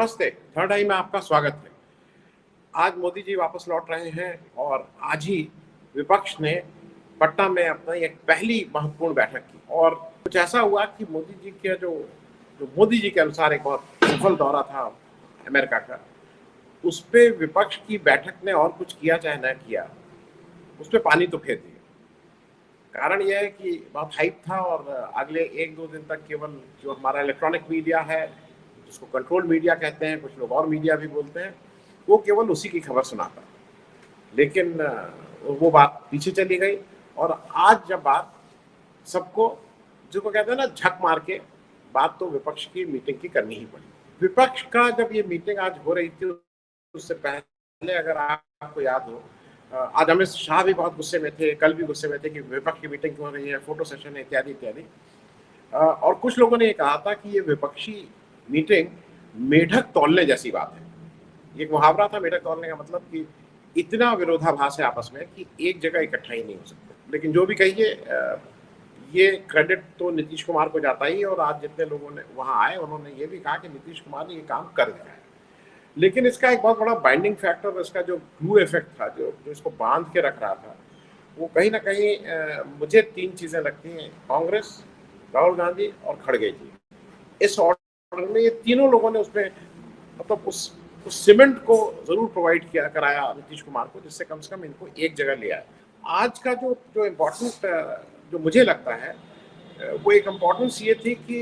नमस्ते, थर्ड आई में आपका स्वागत है। आज मोदी जी वापस लौट रहे हैं और आज ही विपक्ष ने पटना में अपना एक पहली महत्वपूर्ण बैठक की और कुछ ऐसा हुआ कि मोदी जी के जो मोदी जी के अनुसार एक बहुत सफल दौरा था अमेरिका का, उस पे विपक्ष की बैठक ने और कुछ किया चाहे न किया, उस पे पानी तो फेर दिया। कारण यह है कि बहुत हाइप था और अगले 1-2 दिन तक केवल जो हमारा इलेक्ट्रॉनिक मीडिया है, जिसको कंट्रोल मीडिया कहते हैं, कुछ लोग और मीडिया भी बोलते हैं, वो केवल उसी की खबर सुनाता। लेकिन वो बात पीछे चली गई और आज जब बात सबको, जिसको कहते हैं ना, झक मार के बात तो विपक्ष की मीटिंग की करनी ही पड़ी। विपक्ष का जब ये मीटिंग आज हो रही थी, उससे पहले अगर आपको याद हो, आज अमित शाह भी बहुत गुस्से में थे, कल भी गुस्से में थे कि विपक्ष की मीटिंग क्यों हो रही है, फोटो सेशन है, इत्यादि इत्यादि। और कुछ लोगों ने ये कहा था कि ये विपक्षी मीटिंग मेढक तौलने जैसी बात है। एक मुहावरा था मेढक तौलने का, मतलब कि इतना विरोधाभास है आपस में कि एक जगह इकट्ठा ही नहीं हो सकते। लेकिन जो भी कहिए, ये क्रेडिट तो नीतीश कुमार को जाता ही, और आज जितने लोगों ने वहां आए उन्होंने ये भी कहा कि नीतीश कुमार ने ये काम कर दिया है। लेकिन इसका एक बहुत बड़ा बाइंडिंग फैक्टर, इसका जो ग्लू इफेक्ट था, जो इसको बांध के रख रहा था, वो कहीं ना कहीं मुझे 3 चीजें लगती हैं: कांग्रेस, राहुल गांधी और खड़गे जी। इस ऑर्डर में ये तीनों लोगों ने उसमें, मतलब उस सीमेंट को जरूर प्रोवाइड किया, कराया नीतीश कुमार को, जिससे कम से कम इनको एक जगह ले आया। आज का जो इम्पोर्टेंट, जो मुझे लगता है, वो एक इम्पोर्टेंस ये थी कि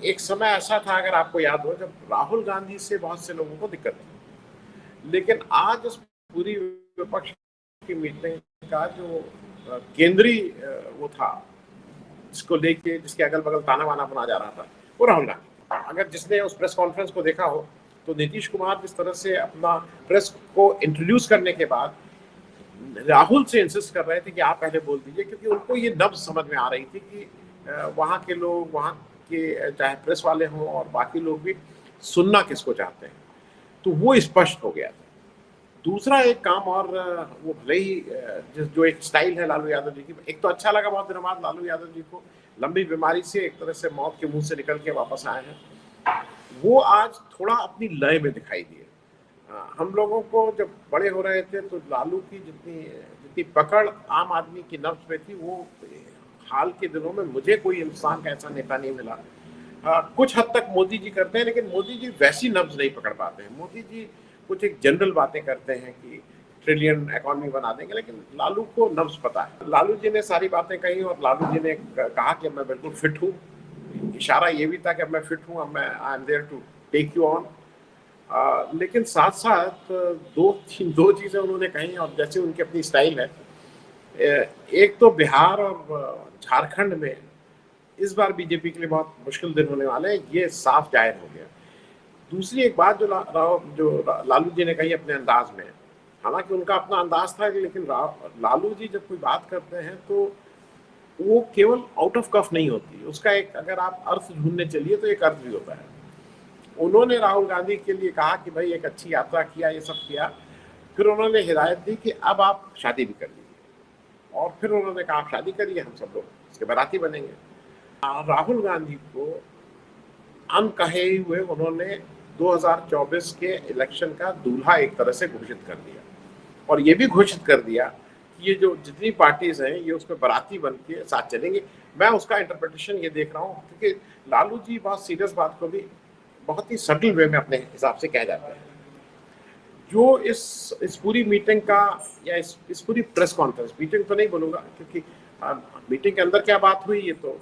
एक समय ऐसा था, अगर आपको याद हो, जब राहुल गांधी से बहुत से लोगों को दिक्कत थी। लेकिन आज इस पूरी विपक्ष की मीटिंग का जो केंद्रीय वो था, जिसको लेके, जिसके अगल बगल ताना बाना बना जा रहा था, वो राहुल गांधी। अगर जिसने उस प्रेस कॉन्फ्रेंस को देखा हो, तो नीतीश कुमार जिस तरह से अपना प्रेस को इंट्रोड्यूस करने के बाद राहुल से इंसिस्ट कर रहे थे कि आप पहले बोल दीजिए, क्योंकि उनको ये नब्ज समझ में आ रही थी कि वहाँ के लोग, वहाँ के चाहे प्रेस वाले हों और बाकी लोग भी, सुनना किसको चाहते हैं। तो वो स्पष्ट हो गया था। दूसरा एक काम, और वो भले ही जो एक स्टाइल है लालू यादव जी की, एक तो अच्छा लगा बहुत दिनों बाद लालू यादव जी को लंबी बीमारी से एक तरह से मौत के मुंह से निकल के वापस आए हैं, वो आज थोड़ा अपनी लय में दिखाई दिए। हम लोगों को जब बड़े हो रहे थे तो लालू की जितनी पकड़ आम आदमी की नब्ज पे थी, वो हाल के दिनों में मुझे कोई इंसान का ऐसा नेता नहीं मिला। कुछ हद तक मोदी जी करते हैं, लेकिन मोदी जी वैसी नब्ज नहीं पकड़ पाते हैं। मोदी जी कुछ एक जनरल बातें करते हैं कि ट्रिलियन इकोनॉमी बना देंगे, लेकिन लालू को नब्ज पता है। लालू जी ने सारी बातें कही और लालू जी ने कहा कि मैं बिल्कुल फिट हूँ। इशारा ये भी था कि अब मैं फिट हूँ, अब मैं I am there to take you on. लेकिन साथ साथ दो चीज़ें उन्होंने कही, और जैसे उनकी अपनी स्टाइल है, एक तो बिहार और झारखंड में इस बार बीजेपी के लिए बहुत मुश्किल दिन होने वाले हैं, ये साफ जाहिर हो गया। दूसरी एक बात जो लालू जी ने कही अपने अंदाज में, हालांकि उनका अपना अंदाज था, लेकिन लालू जी जब कोई बात करते हैं तो वो केवल आउट ऑफ कफ नहीं होती, उसका एक, अगर आप अर्थ ढूंढने चलिए तो एक अर्थ भी होता है। उन्होंने राहुल गांधी के लिए कहा कि भाई एक अच्छी यात्रा किया, ये सब किया, फिर उन्होंने हिदायत दी कि अब आप शादी भी कर लीजिए, और फिर उन्होंने कहा आप शादी करिए, हम सब लोग इसके बाराती बनेंगे। राहुल गांधी को अनकहे हुए उन्होंने 2024 के इलेक्शन का दूल्हा एक तरह से घोषित कर दिया, और ये भी घोषित कर दिया कि ये जो जितनी पार्टीज हैं ये उसमें बाराती बन के साथ चलेंगे। मैं उसका इंटरप्रिटेशन ये देख रहा हूँ, क्योंकि लालू जी बहुत सीरियस बात को भी बहुत ही सटल वे में अपने हिसाब से कह जाते हैं। जो इस पूरी मीटिंग का, या इस पूरी प्रेस कॉन्फ्रेंस, मीटिंग तो नहीं बोलूँगा, क्योंकि मीटिंग के अंदर क्या बात हुई ये तो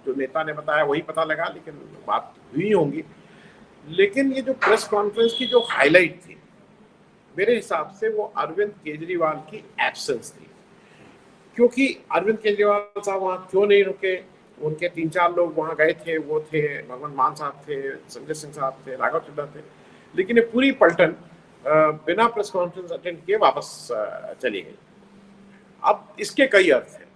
जो नेता ने बताया वही पता लगा, लेकिन बात हुई होंगी। लेकिन ये जो प्रेस कॉन्फ्रेंस की जो हाईलाइट थी, मेरे हिसाब से वो अरविंद केजरीवाल की एब्सेंस थी। क्योंकि अरविंद केजरीवाल साहब वहाँ क्यों नहीं रुके? उनके 3-4 लोग वहाँ गए थे, वो थे भगवंत मान साहब थे, संजय सिंह साहब थे, राघव चड्ढा थे, लेकिन ये पूरी पलटन बिना प्रेस कॉन्फ्रेंस अटेंड किए वापस चली गई। अब इसके कई अर्थ हैं।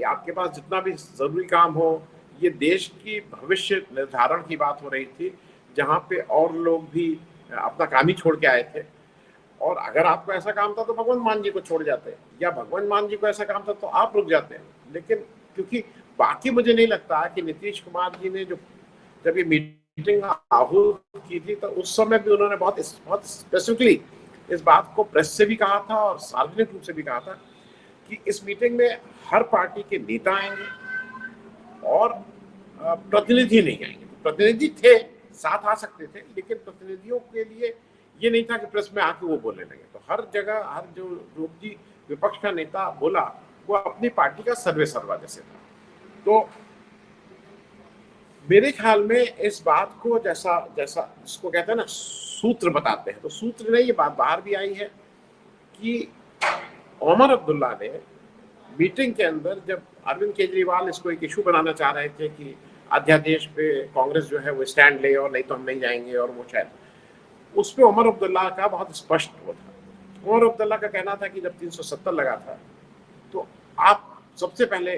आपके पास जितना भी जरूरी काम हो, ये देश की भविष्य निर्धारण की बात हो रही थी, जहाँ पे और लोग भी अपना काम ही छोड़ के आए थे, और अगर आपको ऐसा काम था तो भगवंत मान जी को छोड़ जाते, या भगवंत मान जी को ऐसा काम था तो आप रुक जाते हैं। लेकिन क्योंकि बाकी मुझे नहीं लगता कि नीतीश कुमार जी ने जब ये मीटिंग मीटिंग आहूत की थी तो उस समय भी उन्होंने बहुत बहुत स्पेसिफिकली इस बात को प्रेस से भी कहा था और सार्वजनिक रूप से भी कहा था कि इस मीटिंग में हर पार्टी के नेता आएंगे और प्रतिनिधि नहीं आएंगे। प्रतिनिधि थे, साथ आ सकते थे, लेकिन प्रतिनिधियों के लिए ये नहीं था कि प्रेस में आके वो बोलने लगे। तो हर जगह हर जो भी विपक्ष का नेता बोला वो अपनी पार्टी का सर्वे सर्वा जैसे था। तो मेरे ख्याल में इस बात को जैसा जैसा जिसको कहते हैं ना सूत्र बताते हैं, तो सूत्र ने ये बात बाहर भी आई है कि ओमर अब्दुल्ला ने मीटिंग के अंदर जब अरविंद केजरीवाल इसको एक इशू बनाना चाह रहे थे कि अध्यादेश पे कांग्रेस जो है वो स्टैंड ले और नहीं तो हम नहीं जाएंगे, और वो शायद उस पर ओमर अब्दुल्ला का बहुत स्पष्ट वो था। ओमर अब्दुल्ला का कहना था कि जब 370 लगा था तो आप सबसे पहले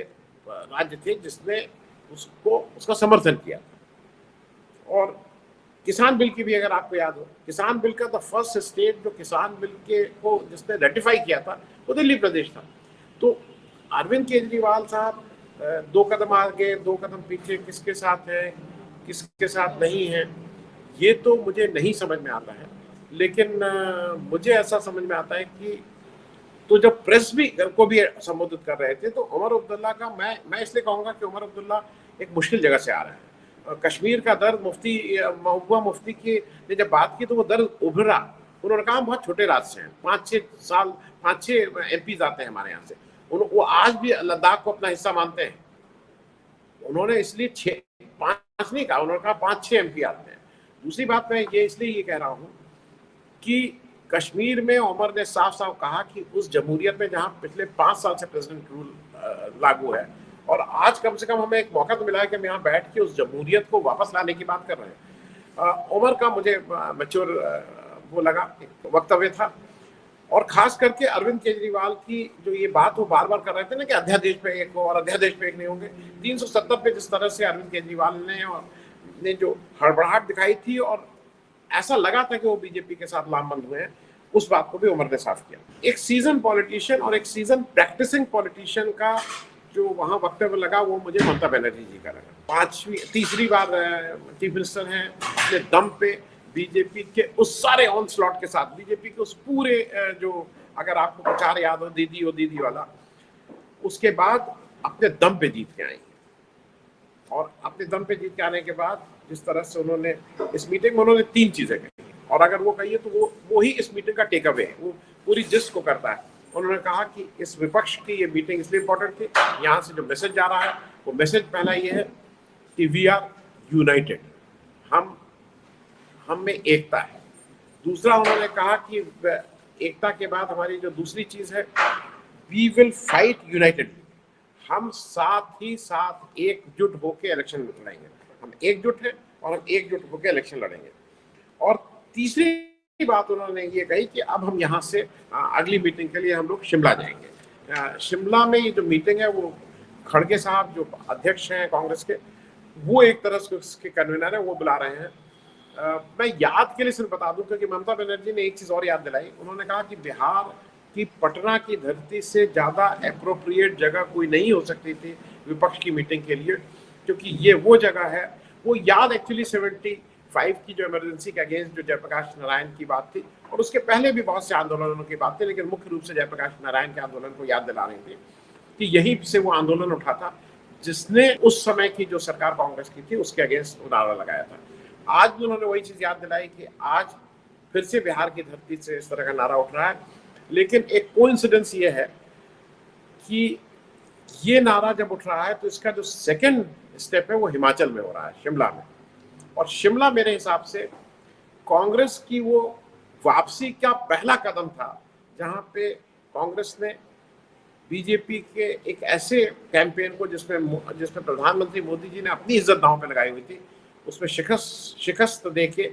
राज्य थे जिसने उसको उसका समर्थन किया था। और किसान बिल की भी अगर आपको याद हो, किसान बिल का द फर्स्ट स्टेट जो किसान बिल के को जिसने रेटिफाई किया था वो दिल्ली प्रदेश था। तो अरविंद केजरीवाल साहब 2 कदम आगे 2 कदम पीछे किसके साथ है किसके साथ नहीं है ये तो मुझे नहीं समझ में आता है। लेकिन मुझे ऐसा समझ में आता है कि तो जब प्रेस भी को भी संबोधित कर रहे थे तो उमर अब्दुल्ला का मैं इसलिए कहूंगा कि उमर अब्दुल्ला एक मुश्किल जगह से आ रहे हैं। कश्मीर का दर्द मुफ्ती महबूबा मुफ्ती की ने जब बात की तो वो दर्द उभरा। उन्होंने कहा बहुत छोटे राज्य से हैं, 5-6 एमपीज आते हैं हमारे यहाँ से, वो आज भी लद्दाख को अपना हिस्सा मानते हैं। उन्होंने इसलिए 5 नहीं कहा, उन्होंने कहा 5-6 एमपी आते हैं। दूसरी बात मैं ये इसलिए ये कह रहा हूँ कि कश्मीर में उमर ने साफ साफ कहा कि उस जमहूरियत में जहां पिछले 5 साल से प्रेसिडेंट रूल लागू है और आज कम से कम हमें एक मौका तो मिला है कि हम यहाँ बैठ के उस जमहूरियत को वापस लाने की बात कर रहे हैं। उमर का मुझे मैच्योर वो लगा वक्तव्य था। और खास करके अरविंद केजरीवाल की जो ये बात वो बार बार कर रहे थे ना कि अध्यादेश पे एक हो और अध्यादेश पे एक नहीं होंगे। 370 पे जिस तरह से अरविंद केजरीवाल ने जो हड़बड़ाहट दिखाई थी और ऐसा लगा था कि वो बीजेपी के साथ लामबंद हुए हैं, उस बात को भी उमर ने साफ किया। एक सीजन पॉलिटिशियन और एक सीजन प्रैक्टिसिंग पॉलिटिशियन का जो वहां वक्तव्य लगा वो मुझे ममता बनर्जी जी का लगा। तीसरी बार चीफ मिनिस्टर हैं, अपने दम पे बीजेपी के उस सारे ऑन स्लॉट के साथ, बीजेपी के उस पूरे जो अगर आपको प्रचार याद हो दीदी वाला, उसके बाद अपने दम पे जीत के आएंगे। और अपने दम पे जीत के आने के बाद जिस तरह से उन्होंने इस मीटिंग में उन्होंने 3 चीजें कही और अगर वो कही है तो वो ही इस मीटिंग का टेक अवे है, वो पूरी जिस्ट को करता है। उन्होंने कहा कि इस विपक्ष की ये मीटिंग इसलिए इंपॉर्टेंट थी, यहाँ से जो मैसेज जा रहा है वो मैसेज पहला ये है कि वी आर यूनाइटेड, हम में एकता है। दूसरा उन्होंने कहा कि एकता के बाद हमारी जो दूसरी चीज है वी विल फाइट यूनाइटेडली, हम साथ ही साथ एकजुट होकर इलेक्शन लड़ेंगे। हम एकजुट हैं और हम एकजुट होकर इलेक्शन लड़ेंगे। और तीसरी बात उन्होंने ये कही कि अब हम यहाँ से अगली मीटिंग के लिए हम लोग शिमला जाएंगे। शिमला में ये जो मीटिंग है वो खड़गे साहब जो अध्यक्ष हैं कांग्रेस के, वो एक तरह से उसके कन्वीनर है, वो बुला रहे हैं। मैं याद के लिए सिर्फ बता दूं क्योंकि ममता बनर्जी ने एक चीज और याद दिलाई। उन्होंने कहा कि बिहार की पटना की धरती से ज्यादा एप्रोप्रिएट जगह कोई नहीं हो सकती थी विपक्ष की मीटिंग के लिए, क्योंकि ये वो जगह है। वो याद एक्चुअली 75 की जो इमरजेंसी के अगेंस्ट जो जयप्रकाश नारायण की बात थी और उसके पहले भी बहुत से आंदोलनों की बात थी, लेकिन मुख्य रूप से जयप्रकाश नारायण के आंदोलन को याद दिला रही थी कि यहीं से वो आंदोलन उठा था जिसने उस समय की जो सरकार कांग्रेस की थी उसके अगेंस्ट नारा लगाया था। आज भी उन्होंने वही चीज याद दिलाई कि आज फिर से बिहार की धरती से इस तरह का नारा उठ रहा है। लेकिन एक कोइंसिडेंस ये है कि ये नारा जब उठ रहा है तो इसका जो सेकंड स्टेप है वो हिमाचल में हो रहा है, शिमला में। और शिमला मेरे हिसाब से कांग्रेस की वो वापसी का पहला कदम था जहां पे कांग्रेस ने बीजेपी के एक ऐसे कैंपेन को जिसमें प्रधानमंत्री मोदी जी ने अपनी इज्जत दांव पे लगाई हुई थी, उसमें शिकस्त देके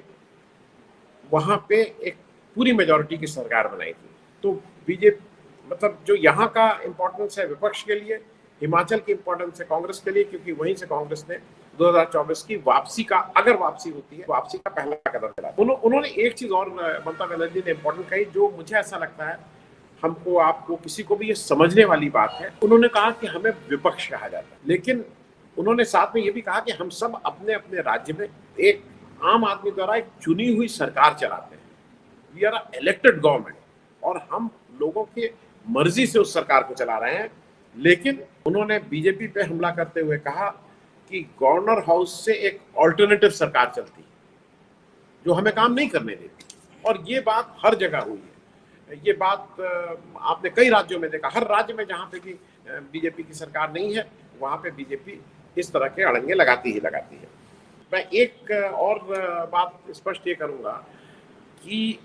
वहां पे एक पूरी मेजॉरिटी की सरकार बनाई थी। तो बीजेपी मतलब जो यहाँ का इम्पोर्टेंस है विपक्ष के लिए, हिमाचल की इम्पोर्टेंस है कांग्रेस के लिए, क्योंकि वहीं से कांग्रेस ने 2024 की वापसी का, अगर वापसी होती है, वापसी का पहला कदम चला। उन्होंने एक चीज और ममता बनर्जी ने इम्पोर्टेंट कही जो मुझे ऐसा लगता है हमको आपको किसी को भी ये समझने वाली बात है। उन्होंने कहा कि हमें विपक्ष कहा जाता है, लेकिन उन्होंने साथ में ये भी कहा कि हम सब अपने अपने राज्य में एक आम आदमी द्वारा एक चुनी हुई सरकार चलाते हैं। वी आर इलेक्टेड गवर्नमेंट और हम लोगों के मर्जी से उस सरकार को चला रहे हैं। लेकिन उन्होंने बीजेपी पे हमला करते हुए कहा कि गवर्नर हाउस से एक ऑल्टरनेटिव सरकार चलती है जो हमें काम नहीं करने देती, और ये बात हर जगह हुई है। ये बात आपने कई राज्यों में देखा, हर राज्य में जहाँ पे भी बीजेपी की सरकार नहीं है वहाँ पे बीजेपी इस तरह के अड़ंगे लगाती ही लगाती है। मैं एक और बात स्पष्ट ये करूंगा कि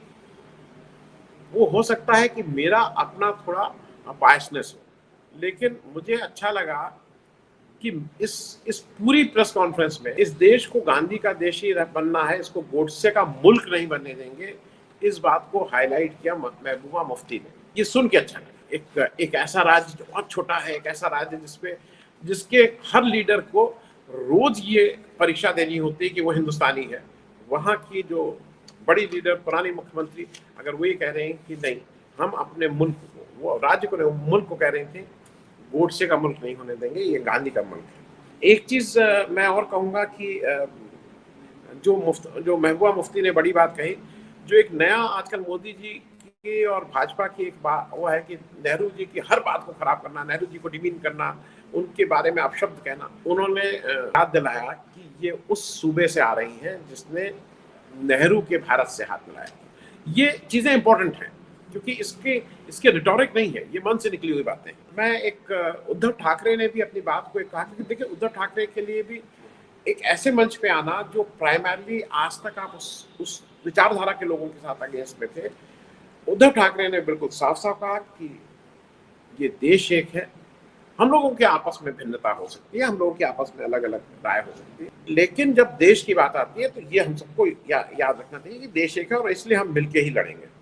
वो हो सकता है कि मेरा अपना थोड़ा बायसनेस हो, लेकिन मुझे अच्छा लगा कि इस पूरी प्रेस कॉन्फ्रेंस में इस देश को गांधी का देश ही बनना है, इसको गोडसे का मुल्क नहीं बनने देंगे, इस बात को हाईलाइट किया महबूबा मुफ्ती ने। ये सुन के अच्छा लगा। एक ऐसा राज्य जो बहुत छोटा है, एक ऐसा राज्य जिसके हर लीडर को रोज ये परीक्षा देनी होती है कि वो हिंदुस्तानी है, वहाँ की जो बड़ी लीडर पुरानी मुख्यमंत्री अगर वो ये कह रहे हैं कि नहीं हम अपने मुल्क को, वो राज्य को नहीं मुल्क को कह रहे थे गोडसे का मुल्क नहीं होने देंगे, ये गांधी का मुल्क है। एक चीज मैं और कहूंगा कि जो महबूबा मुफ्ती ने बड़ी बात कही, जो एक नया आजकल मोदी जी की और भाजपा की एक बात वो है कि नेहरू जी की हर बात को खराब करना, नेहरू जी को डिमीन करना, उनके बारे में अपशब्द कहना। उन्होंने याद दिलाया कि ये उस सूबे से आ रही हैं जिसने नेहरू के भारत से हाथ मिलाया। ये चीजें इंपॉर्टेंट हैं क्योंकि इसके रिटोरिक नहीं है, ये मन से निकली हुई बातें। मैं एक उद्धव ठाकरे ने भी अपनी बात को एक कहा, क्योंकि देखिए उद्धव ठाकरे के लिए भी एक ऐसे मंच पे आना जो प्राइमरली आज तक आप उस विचारधारा के लोगों के साथ अगेंस्ट में थे। उद्धव ठाकरे ने बिल्कुल साफ साफ कहा कि ये देश एक है, हम लोगों के आपस में भिन्नता हो सकती है, हम लोगों के आपस में अलग अलग राय हो सकती है, लेकिन जब देश की बात आती है तो ये हम सबको याद रखना चाहिए कि देश एक है और इसलिए हम मिलके ही लड़ेंगे।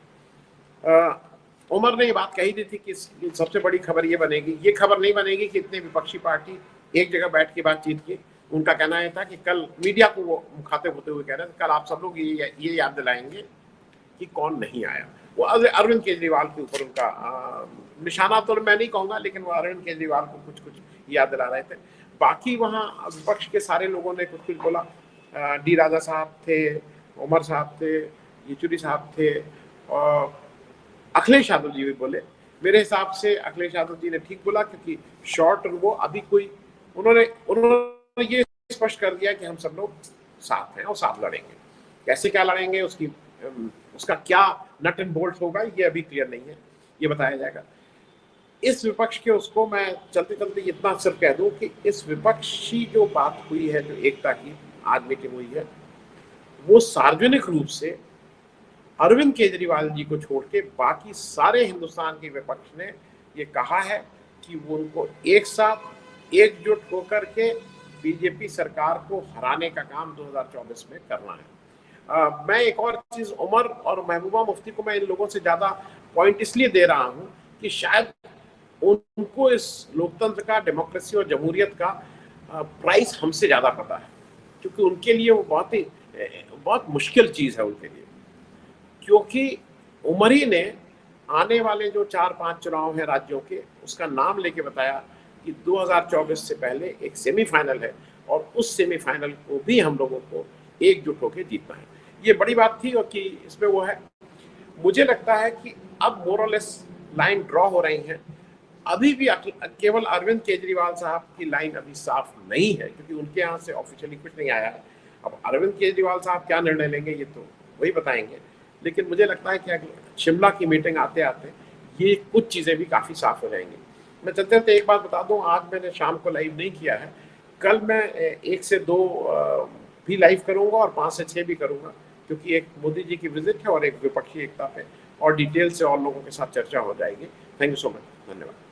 उमर ने ये बात कही थी कि सबसे बड़ी खबर ये बनेगी, ये खबर नहीं बनेगी कि इतने विपक्षी पार्टी एक जगह बैठ के बातचीत की। उनका कहना यह था कि कल मीडिया को वो मुखातिब होते हुए कह रहे थे कल आप सब लोग ये याद दिलाएंगे कि कौन नहीं आया। वो अरविंद केजरीवाल के ऊपर उनका निशाना तो मैं नहीं कहूंगा, लेकिन वो अरविंद केजरीवाल को कुछ कुछ याद दिला रहे थे। बाकी वहाँ विपक्ष के सारे लोगों ने कुछ कुछ बोला। डी राजा साहब थे, उमर साहब थे, येचुरी साहब थे और अखिलेश यादव जी भी बोले। मेरे हिसाब से अखिलेश यादव जी ने ठीक बोला क्योंकि शॉर्ट वो अभी कोई उन्होंने ये स्पष्ट कर दिया कि हम सब लोग साथ हैं और साथ लड़ेंगे। कैसे क्या लड़ेंगे उसका क्या नट एंड बोल्ट होगा ये अभी क्लियर नहीं है, ये बताया जाएगा। इस विपक्ष के उसको मैं चलते चलते इतना सिर्फ कह दूं कि इस विपक्षी जो बात हुई है, जो एकता की आज मीटिंग हुई है, वो सार्वजनिक रूप से अरविंद केजरीवाल जी को छोड़ के बाकी सारे हिंदुस्तान के विपक्ष ने ये कहा है कि वो उनको एक साथ एकजुट होकर के बीजेपी सरकार को हराने का काम 2024 में करना है। मैं एक और चीज उमर और महबूबा मुफ्ती को मैं इन लोगों से ज्यादा पॉइंट इसलिए दे रहा हूं कि शायद उनको इस लोकतंत्र का, डेमोक्रेसी और जमहूरियत का प्राइस हमसे ज्यादा पता है, क्योंकि उनके लिए वो बहुत मुश्किल चीज है उनके लिए। क्योंकि उमर ही ने आने वाले जो 4-5 चुनाव हैं राज्यों के, उसका नाम लेके बताया कि 2024 से पहले एक सेमीफाइनल है और उस सेमीफाइनल को भी हम लोगों को एकजुट होकर जीतना है। ये बड़ी बात थी और कि इसमें वो है। मुझे लगता है कि अब मोरलेस लाइन ड्रॉ हो रही है। अभी भी केवल अरविंद केजरीवाल साहब की लाइन अभी साफ नहीं है क्योंकि उनके यहाँ से ऑफिशियली कुछ नहीं आया है। अब अरविंद केजरीवाल साहब क्या निर्णय लेंगे ये तो वही बताएंगे, लेकिन मुझे लगता है कि शिमला की मीटिंग आते आते ये कुछ चीज़ें भी काफ़ी साफ हो जाएंगी। मैं चलते चलते एक बात बता दूं, आज मैंने शाम को लाइव नहीं किया है, कल मैं 1 से 2 भी लाइव करूंगा और 5 से 6 भी करूंगा, क्योंकि एक मोदी जी की विजिट है और एक विपक्षी एकता पे और डिटेल से और लोगों के साथ चर्चा हो जाएगी। थैंक यू सो मच, धन्यवाद।